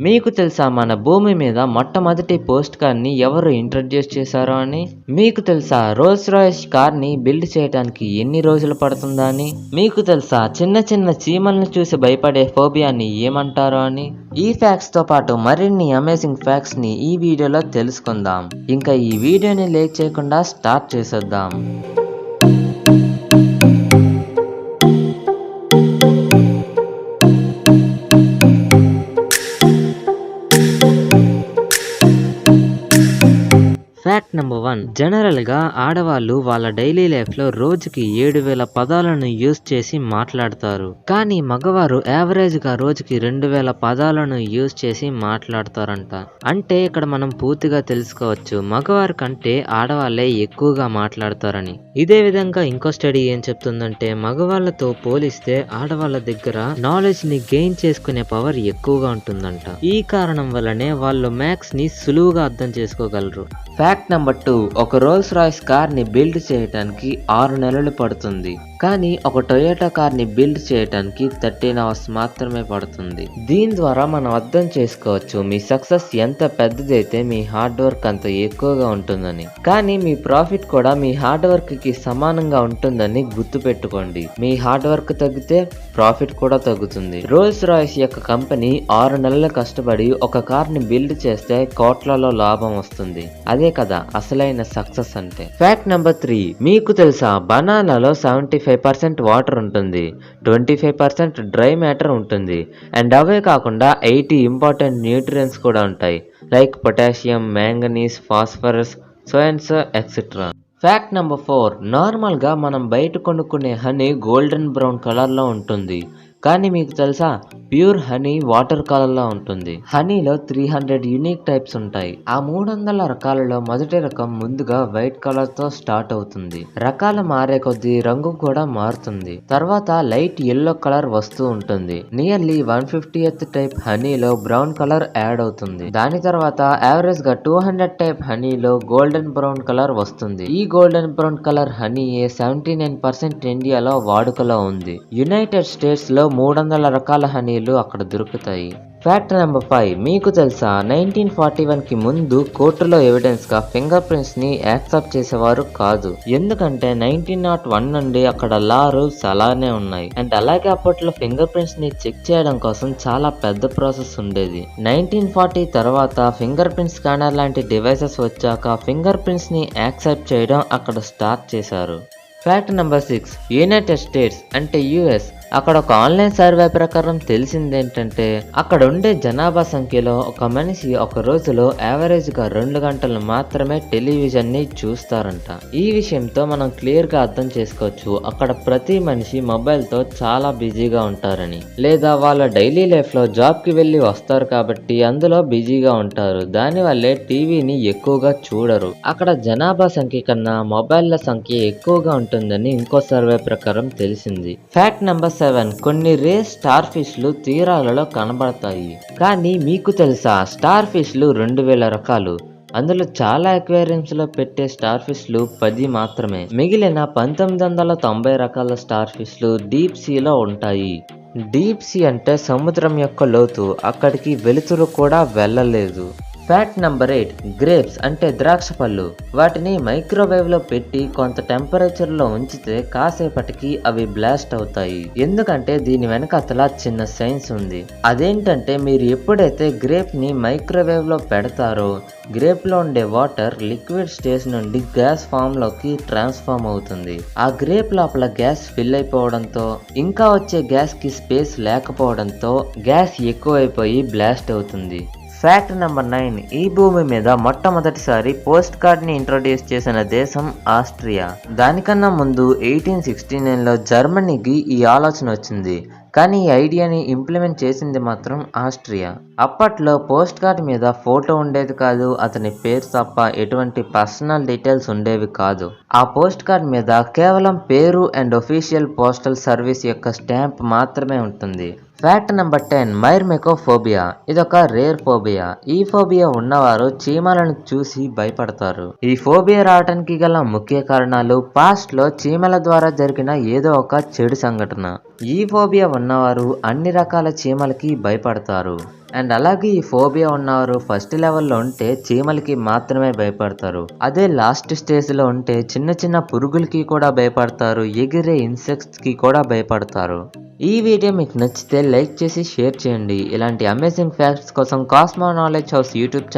మీకు తెలుసా మన భూమి మీద మొట్టమొదటి పోస్ట్ కార్ ని ఎవరు ఇంట్రడ్యూస్ చేశారో అని? మీకు తెలుసా రోల్స్ రాయిస్ కార్ ని బిల్డ్ చేయడానికి ఎన్ని రోజులు పడుతుందా అని? మీకు తెలుసా చిన్న చిన్న చీమలను చూసి భయపడే ఫోబియాని ఏమంటారో అని? ఈ ఫ్యాక్ట్స్ తో పాటు మరిన్ని అమేజింగ్ ఫ్యాక్ట్స్ ని ఈ వీడియోలో తెలుసుకుందాం. ఇంకా ఈ వీడియోని లేట్ చేయకుండా స్టార్ట్ చేసేద్దాం. Fact number 1. జనరల్ గా ఆడవాళ్ళు వాళ్ళ డైలీ లైఫ్ లో రోజుకి 7000 పదాలను యూజ్ చేసి మాట్లాడతారు. కానీ మగవారు యావరేజ్ గా రోజుకి 2000 పదాలను యూజ్ చేసి మాట్లాడతారంట. అంటే ఇక్కడ మనం పూర్తిగా తెలుసుకోవచ్చు మగవారి కంటే ఆడవాళ్లే ఎక్కువగా మాట్లాడతారని. ఇదే విధంగా ఇంకో స్టడీ ఏం చెప్తుందంటే మగవాళ్లతో పోలిస్తే ఆడవాళ్ళ దగ్గర నాలెడ్జ్ ని గెయిన్ చేసుకునే పవర్ ఎక్కువగా ఉంటుందంట. ఈ కారణం వల్లనే వాళ్ళు మ్యాథ్స్ ని సులువుగా అర్థం చేసుకోగలరు. Fact number 2. ఒక రోల్స్ రాయిస్ కార్ ని బిల్డ్ చేయడానికి 6 నెలలు పడుతుంది. కానీ ఒక టొయోటా కార్ ని బిల్డ్ చేయడానికి 13 అవర్స్ మాత్రమే పడుతుంది. దీని ద్వారా మనం అర్థం చేసుకోవచ్చు మీ సక్సెస్ ఎంత పెద్దదైతే మీ హార్డ్ వర్క్ అంత ఎక్కువగా ఉంటుందని. కానీ మీ ప్రాఫిట్ కూడా మీ హార్డ్ వర్క్ కి సమానంగా ఉంటుందని గుర్తు పెట్టుకోండి. మీ హార్డ్ వర్క్ తగ్గితే ప్రాఫిట్ కూడా తగ్గుతుంది. రోల్స్ రాయిస్ యొక్క కంపెనీ 6 నెలలు కష్టపడి ఒక కార్ ని బిల్డ్ చేస్తే కోట్లలో లాభం వస్తుంది. అదే కదా అసలైన సక్సెస్ అంటే. Fact number 3. మీకు తెలుసా బనానాలో 75% వాటర్ ఉంటుంది, 25% డ్రై మ్యాటర్ ఉంటుంది. అండ్ అవే కాకుండా 80 ఇంపార్టెంట్ న్యూట్రియన్స్ కూడా ఉంటాయి. Like potassium, manganese, phosphorus, so and so etcetera. Fact number 4. Normal గా మనం బయట కొనుక్కునే హనీ గోల్డెన్ బ్రౌన్ కలర్ లో ఉంటుంది. కానీ మీకు తెలుసా ప్యూర్ హనీ వాటర్ కలర్ లో ఉంటుంది. హనీలో 300 యూనిక్ టైప్స్ ఉంటాయి. ఆ 300 రకాలలో మొదటి రకం ముందుగా వైట్ కలర్ తో స్టార్ట్ అవుతుంది. రకాలు మారే కొద్దీ రంగు కూడా మారుతుంది. తర్వాత లైట్ ఎల్లో కలర్ వస్తూ ఉంటుంది. నియర్లీ 150th టైప్ హనీలో బ్రౌన్ కలర్ యాడ్ అవుతుంది. దాని తర్వాత యావరేజ్ గా 200 టైప్ హనీలో గోల్డెన్ బ్రౌన్ కలర్ వస్తుంది. ఈ గోల్డెన్ బ్రౌన్ కలర్ హనీ 79% ఇండియాలో వాడుకలో ఉంది. యునైటెడ్ స్టేట్స్ లో 300 రకాల హనీలు అక్కడ దొరుకుతాయి. Fact number 5. మీకు తెలుసా 1941 కి ముందు కోర్టులో ఎవిడెన్స్ గా ఫింగర్ ప్రింట్స్ ని యాక్సెప్ట్ చేసేవారు కాదు. ఎందుకంటే 1901 నుండి అక్కడ లా రూల్స్ అలానే ఉన్నాయి. అండ్ అలాగే అప్పట్లో ఫింగర్ ప్రింట్స్ ని చెక్ చేయడం కోసం చాలా పెద్ద ప్రాసెస్ ఉండేది. 1940 తర్వాత ఫింగర్ ప్రింట్ స్కానర్ లాంటి డివైసెస్ వచ్చాక ఫింగర్ ప్రింట్స్ ని యాక్సెప్ట్ చేయడం అక్కడ స్టార్ట్ చేశారు. Fact number 6. యునైటెడ్ స్టేట్స్ అంటే యుఎస్ అక్కడ ఒక ఆన్లైన్ సర్వే ప్రకారం తెలిసింది ఏంటంటే అక్కడ ఉండే జనాభా సంఖ్యలో ఒక మనిషి ఒక రోజులో యావరేజ్ గా 2 గంటలు మాత్రమే టెలివిజన్ ని చూస్తారంట. ఈ విషయంతో మనం క్లియర్ గా అర్థం చేసుకోవచ్చు అక్కడ ప్రతి మనిషి మొబైల్ తో చాలా బిజీగా ఉంటారని. లేదా వాళ్ళ డైలీ లైఫ్ లో జాబ్ కి వెళ్ళి వస్తారు కాబట్టి అందులో బిజీగా ఉంటారు. దాని వల్లే టీవీని ఎక్కువగా చూడరు. అక్కడ జనాభా సంఖ్య కన్నా మొబైల్ల సంఖ్య ఎక్కువగా ఉంటుందని ఇంకో సర్వే ప్రకారం తెలిసింది. Fact number 7. కొన్ని రేర్ స్టార్ ఫిష్లు తీరాలలో కనబడతాయి. కానీ మీకు తెలుసా స్టార్ ఫిష్లు 2000 రకాలు. అందులో చాలా అక్వేరియంస్ లో పెట్టే స్టార్ ఫిష్లు 10 మాత్రమే. మిగిలిన 1990 రకాల స్టార్ ఫిష్లు డీప్ సీలో ఉంటాయి. డీప్ సీ అంటే సముద్రం యొక్క లోతు. అక్కడికి వెలుతురు కూడా వెళ్ళలేదు. Fact number 8. గ్రేప్స్ అంటే ద్రాక్ష పళ్ళు. వాటిని మైక్రోవేవ్ లో పెట్టి కొంత టెంపరేచర్ లో ఉంచితే కాసేపటికి అవి బ్లాస్ట్ అవుతాయి. ఎందుకంటే దీని వెనకాతల చిన్న సైన్స్ ఉంది. అదేంటంటే మీరు ఎప్పుడైతే గ్రేప్ ని మైక్రోవేవ్ లో పెడతారో గ్రేప్ లో ఉండే వాటర్ లిక్విడ్ స్టేజ్ నుండి గ్యాస్ ఫామ్ లోకి ట్రాన్స్ఫార్మ్ అవుతుంది. ఆ గ్రేప్ లోపల గ్యాస్ ఫిల్ అయిపోవడంతో ఇంకా వచ్చే గ్యాస్ కి స్పేస్ లేకపోవడంతో గ్యాస్ ఎక్కువైపోయి బ్లాస్ట్ అవుతుంది. Fact number 9. ఈ భూమి మీద మొట్టమొదటిసారి పోస్ట్ కార్డ్ ని ఇంట్రొడ్యూస్ చేసిన దేశం ఆస్ట్రియా. దానికన్నా ముందు 1869లో జర్మనీకి ఈ ఆలోచన వచ్చింది. కానీ ఈ ఐడియాని ఇంప్లిమెంట్ చేసింది మాత్రం ఆస్ట్రియా. అప్పట్లో పోస్ట్ కార్డ్ మీద ఫోటో ఉండేది కాదు, అతని పేరు తప్ప ఎటువంటి పర్సనల్ డీటెయిల్స్ ఉండేవి కాదు. ఆ పోస్ట్ కార్డ్ మీద కేవలం పేరు అండ్ ఒఫీషియల్ పోస్టల్ సర్వీస్ యొక్క స్టాంప్ మాత్రమే ఉంటుంది. Fact number 10 మైర్మెకోఫోబియా. ఇదొక రేర్ ఫోబియా. ఈ ఫోబియా ఉన్నవారు చీమలను చూసి భయపడతారు. ఈ ఫోబియా రావడానికి గల ముఖ్య కారణాలు పాస్ట్ లో చీమల ద్వారా జరిగిన ఏదో ఒక చెడు సంఘటన. ఈ ఫోబియా ఉన్నవారు అన్ని రకాల చీమలకి భయపడతారు. అండ్ అలాగే ఈ ఫోబియా ఉన్నవారు ఫస్ట్ లెవెల్లో ఉంటే చీమలకి మాత్రమే భయపడతారు. అదే లాస్ట్ స్టేజ్ లో ఉంటే చిన్న చిన్న పురుగులకి కూడా భయపడతారు, ఎగిరే ఇన్సెక్ట్స్ కి కూడా భయపడతారు. ఈ వీడియో మీకు నచ్చితే లైక్ చేసి షేర్ చేయండి. ఇలాంటి అమేజింగ్ ఫ్యాక్ట్స్ కోసం cosmo knowledge house YouTube channel